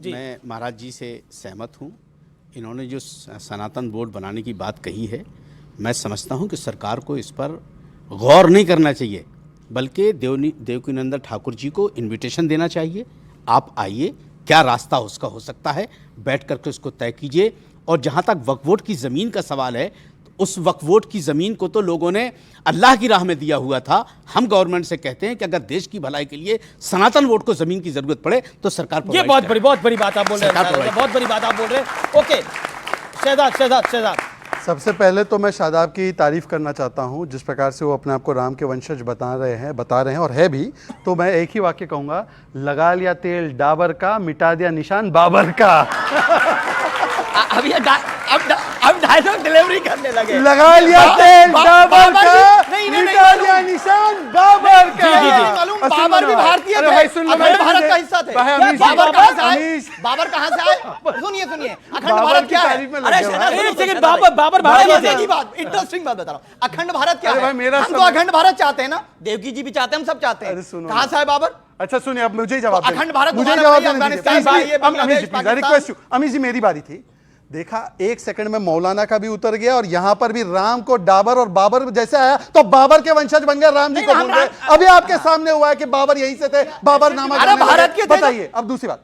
मैं महाराज जी से सहमत हूँ। इन्होंने जो सनातन बोर्ड बनाने की बात कही है, मैं समझता हूँ कि सरकार को इस पर गौर नहीं करना चाहिए, बल्कि देवकीनंदन ठाकुर जी को इनविटेशन देना चाहिए। आप आइए, क्या रास्ता उसका हो सकता है, बैठ करके उसको तय कीजिए। और जहाँ तक वक्फ बोर्ड की ज़मीन का सवाल है, उस वक्फ बोर्ड की ज़मीन को तो लोगों ने अल्लाह की राह में दिया हुआ था। हम गवर्नमेंट से कहते हैं कि अगर देश की भलाई के लिए सनातन बोर्ड को ज़मीन की ज़रूरत पड़े तो सरकार ये बहुत बड़ी बात आप बोल रहे हैं, बहुत बड़ी बात आप बोल रहे हैं। ओके, शहजाद सबसे पहले तो मैं शादाब की तारीफ करना चाहता हूं, जिस प्रकार से वो अपने आप को राम के वंशज बता रहे हैं और है भी। तो मैं एक ही वाक्य कहूंगा, लगा लिया तेल डाबर का, मिटा दिया निशान बाबर का। अब डायलॉग डिलीवरी करने लगे। लगा लिया तेल डाबर का, मिटा दिया निशान बाबर का। बाबर भी भारतीय थे, अखंड भारत का हिस्सा थे। बाबर कहां से आए? सुनिए, अखंड भारत क्या है? अरे एक सेकंड, बाबर भारत की बात, इंटरेस्टिंग बात बता रहा हूं। अखंड भारत क्या है? हम तो अखंड भारत चाहते हैं ना, देवकी जी भी चाहते हैं, हम सब चाहते हैं। कहां से आए बाबर? अच्छा सुनिए, अब मुझे जवाब दीजिए। अखंड भारत मुझे जवाब दीजिए। रिक्वेस्ट, अमीश जी मेरी बारी थी। देखा, एक सेकंड में मौलाना का भी उतर गया और यहां पर भी राम को डाबर और बाबर जैसे आया तो बाबर के वंशज बन गए, राम जी को बोल रहे। अभी आपके सामने हुआ है कि बाबर यहीं से थे, बाबर नामा भारत के। बताइए अब दूसरी बात,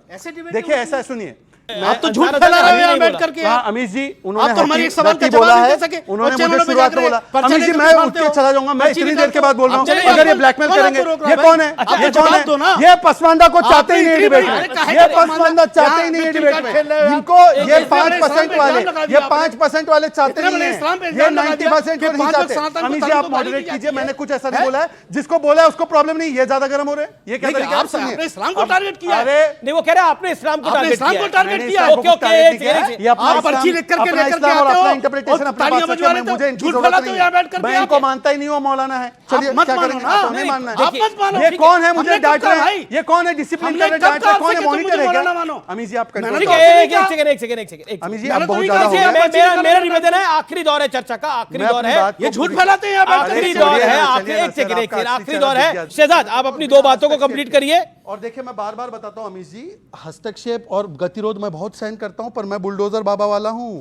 देखिए ऐसा सुनिए, आप तो झूठ फैला रहे हैं बैठ करके। अमीश जी, उन्होंने हमारे एक सवाल का बोला जवाब नहीं है, दे सके। उन्होंने मुझे शुरुआत में बोला। अमीश जी मैं उठ के चला जाऊंगा, मैं इतनी देर के बाद बोल रहा हूं। अगर ये ब्लैकमेल करेंगे, ये कौन है? ये कौन है? ये पसमानदा को चाहते ही नहीं डिबेट में, ये पसमानदा चाहते ही नहीं डिबेट में। इनको ये 5% वाले, ये 5% वाले चाहते नहीं है, ये 90% नहीं चाहते। अमीश जी आप मॉडरेट कीजिए, मैंने कुछ ऐसा नहीं बोला है। जिसको बोला है उसको प्रॉब्लम नहीं, ये ज्यादा गर्म हो रहे हैं। ये क्या तरीका है? आपने इस्लाम को टारगेट किया। अरे नहीं, वो कह रहे हैं आपने इस्लाम को टारगेट किया। ओके, ये अपना पर्ची लिख करके लेकर आते हो, अपना इंटरप्रिटेशन अपना बात करते हैं। मुझे इनकी जरूरत नहीं है, मैं इनको मानता ही नहीं हूं। मौलाना है, चलिए क्या करेंगे? हमें मानना है। ये कौन है मुझे डांट रहे हैं? ये कौन है डिसिप्लिन कर रहे डांट रहे? कौन है? मॉनिटर है क्या? अमीश जी आप कंट्रोल एक सेकंड। अमीश जी अब बहुत ज्यादा हो गया। मेरा निवेदन है, आखिरी दौर है चर्चा का, आखिरी दौर है। ये झूठ फैलाते हैं, आखिरी दौर है, आखिरी दौर है। शहजाद आप अपनी दो बातों को कंप्लीट करिए। और देखिए मैं बार बार बताता हूं अमीश जी, हस्तक्षेप और गतिरोध मैं बहुत सहन करता हूं, पर मैं बुलडोजर बाबा वाला हूं।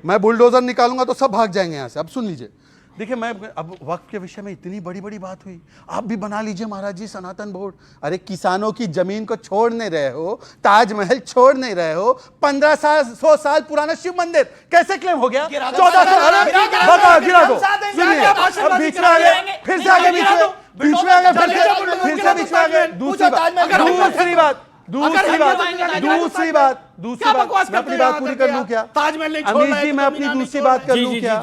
मैं बुलडोजर निकालूंगा तो सब भाग जाएंगे यहां से। अब सुन लीजिए, देखिए मैं अब वक्त के विषय में इतनी बड़ी बड़ी बात हुई, आप भी बना लीजिए महाराज जी सनातन बोर्ड। अरे किसानों की जमीन को छोड़ नहीं रहे हो, ताजमहल छोड़ नहीं रहे हो, 1500 साल पुराना शिव मंदिर कैसे क्लेम हो गया? 1400 गिरा दो। सुनिए अब बीच में आ गए, फिर से आगे बीच में आ गए, फिर से बीच में आ गए। दूसरी बात मैं अपनी बात पूरी कर लूं क्या? अमीश जी मैं अपनी दूसरी बात कर लूं क्या?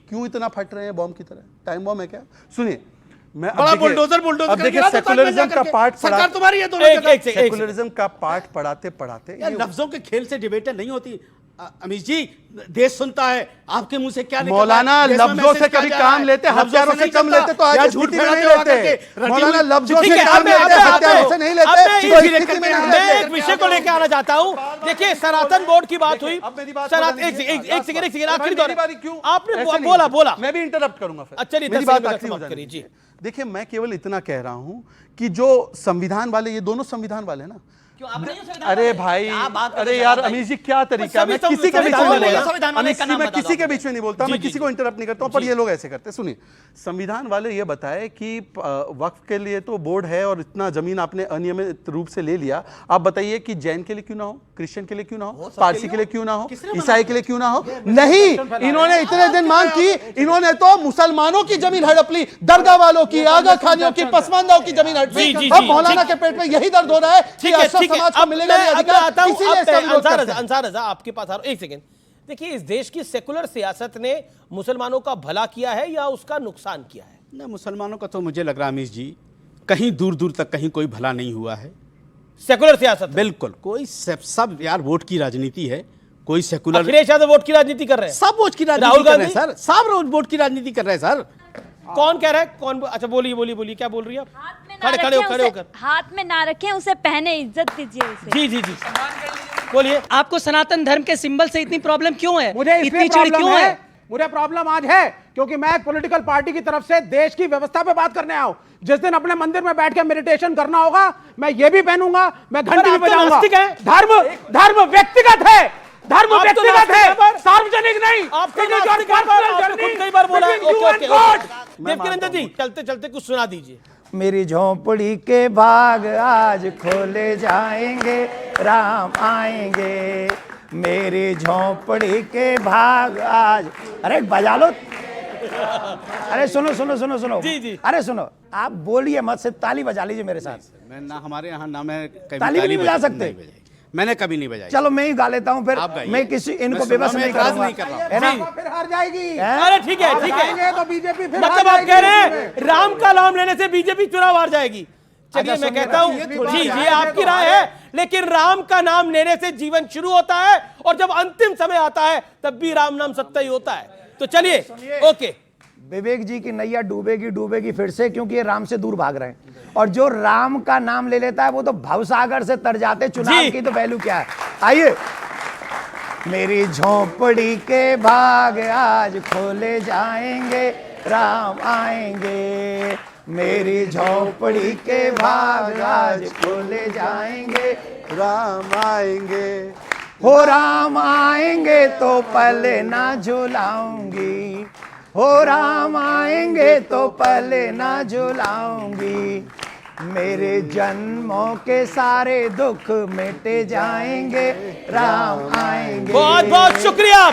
क्यों इतना फट रहे हैं बॉम्ब की तरह? टाइम बॉम्ब है क्या? सुनिए मैं अब देखिए सेकुलरिज्म का पार्ट सरकार तुम्हारी है, सेकुलरिज्म का पार्ट पढ़ाते पढ़ाते लफ्जों के खेल से डिबेटें नहीं होती। अमीश जी, देश सुनता है, आपके मुंह से क्या निकलता है? मौलाना लफ्जों से कभी काम लेते, हथियारों से कम लेते तो आज झूठ नहीं लेते। मौलाना लफ्जों से काम लेते, हथियारों से नहीं लेते। मैं एक विषय को लेकर आना चाहता हूं। देखिए सनातन बोर्ड की बात हुई, एक सेकंड आखिरी दौर आपने बोला, मैं भी इंटरप्ट करूंगा फिर। चलिए मेरी बात आखिरी हो जाएगी जी। देखिए मैं केवल इतना कह रहा हूं कि जो संविधान वाले, ये दोनों संविधान वाले ना, अरे भाई, अरे यार अमीश जी क्या तरीका, मैं किसी के बीच में नहीं बोलता, अमीश जी मैं किसी के बीच में नहीं बोलता, मैं किसी को इंटरप्ट नहीं करता हूं, पर ये लोग ऐसे करते हैं। सुनिए, संविधान वाले ये बताए कि वक्फ के लिए तो बोर्ड है और इतना जमीन आपने अनियमित रूप से ले लिया, आप बताइए कि जैन के लिए क्यों ना हो, क्रिश्चियन के लिए क्यों ना हो, पारसी के लिए क्यों ना हो, ईसाई के लिए क्यों ना हो? नहीं, इन्होंने इतने दिन मांग की, इन्होंने तो मुसलमानों की जमीन हड़प ली, दरगाह वालों की, आगा खानियों की, पसमानदाओं की जमीन हड़प ली। अब मौलाना के पेट में यही दर्द हो रहा है कि समाज को मिलेगा नहीं अधिकार, इसीलिए इसका विरोध करते हैं। अंसार रजा आपके पास आ रहा हूं, एक सेकंड। देखिए इस देश की सेकुलर सियासत ने मुसलमानों का भला किया है या उसका नुकसान किया है? ना, मुसलमानों का तो मुझे लग रहा है अमीश जी कहीं दूर दूर तक कहीं कोई भला नहीं हुआ है। सेकुलर सियासत बिल्कुल, कोई सब यार वोट की राजनीति है, कोई सेकुलर। अखिलेश यादव वोट की राजनीति कर रहे हैं, सब वोट की राजनीति कर रहे हैं सर, सब वोट की राजनीति कर रहे हैं सर। कौन कह रहा है? कौन? अच्छा बोलिए, क्या बोल रही है आप? खड़े होकर हाथ में ना रखें, उसे पहने, इज्जत दीजिए उसे। जी बोलिए। आपको सनातन धर्म के सिंबल से इतनी प्रॉब्लम क्यों है? मुझे इतनी चिढ़ क्यों है? मुझे प्रॉब्लम आज है क्योंकि मैं एक पॉलिटिकल पार्टी की तरफ से देश की व्यवस्था पे बात करने आया हूं। जिस दिन अपने मंदिर में बैठ के मेडिटेशन करना होगा मैं ये भी पहनूंगा, मैं घंटी भी आप तो बजाऊंगा। नास्तिक हैं। धर्म व्यक्तिगत है, धर्म आप तो व्यक्तिगत नास्तिक है, हैं। सार्वजनिक नहीं। आपको It is your नास्तिक हैं, personal आपने journey खुद कई बार बोला है। between you okay, and okay, God। Devkinandan ji चलते चलते कुछ सुना दीजिए। मेरी झोंपड़ी के बाग आज खोले जाएंगे, राम आएंगे। मेरी झोंपड़ी के भाग आज, अरे बजा लो। अरे सुनो सुनो सुनो सुनो जी, जी। अरे सुनो, आप बोलिए मत, सिर्फ ताली बजा लीजिए मेरे साथ। मैं ना, हमारे यहाँ ना मैं कभी ताली भी नहीं बजा सकते? नहीं बजाई। मैंने कभी नहीं बजाई। चलो मैं ही गा लेता हूँ फिर। आप गाइए। मैं किसी इनको मैं बेबस सुनना, नहीं मैं एतराज करूंगा, नहीं कर रहा हूं। है ना? भाजपा फिर हार जाएगी। अरे ठीक है, ठीक है। जाएंगे तो बीजेपी फिर मतलब हार आप कह रहे जाएगी। हैं राम का नाम लेने से बीजेपी चुनाव हार जाएगी। चलिए मैं सुनिए, कहता हूं, जी जी आपकी राय है, लेकिन राम का नाम लेने से जीवन शुरू होता है और जब अंतिम समय आता है तब भी राम नाम सत्य ही होता है। तो चलिए, ओके। विवेक जी की नैया डूबेगी डूबेगी फिर से, क्योंकि ये राम से दूर भाग रहे हैं। और जो राम का नाम ले लेता है वो तो भवसागर से तर जाते। चुनाव जी। की तो वैल्यू क्या है? आइए। मेरी झोंपड़ी के भाग आज खोले जाएंगे, राम आएंगे। मेरी झोंपड़ी के भाग आज खोले जाएंगे, राम आएंगे। हो राम आएंगे तो पहले ना झुलाऊंगी, हो राम आएंगे तो पहले ना झुलाऊंगी। मेरे जन्मों के सारे दुख मिटे जाएंगे, राम आएंगे। बहुत बहुत शुक्रिया।